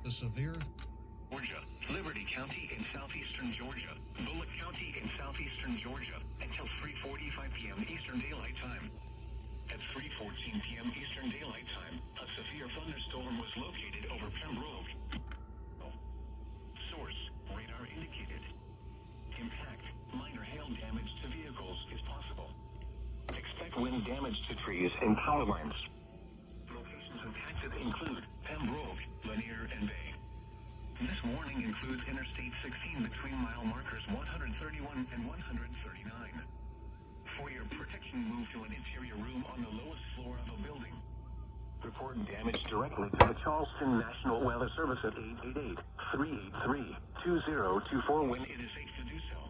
The severe Georgia, Liberty County in southeastern Georgia, Bullock County in southeastern Georgia, until 3:45 p.m. Eastern Daylight Time. At 3:14 p.m. Eastern Daylight Time, a severe thunderstorm was located over Pembroke. Source, radar indicated. Impact, minor hail damage to vehicles is possible. Expect wind damage to trees and power lines. Locations impacted include Pembroke, Lanier, and Bay. This warning includes Interstate 16 between mile markers 131 and 139. For your protection, move to an interior room on the lowest floor of a building. Report damage directly to the Charleston National Weather Service at 888-383-2024 when it is safe to do so.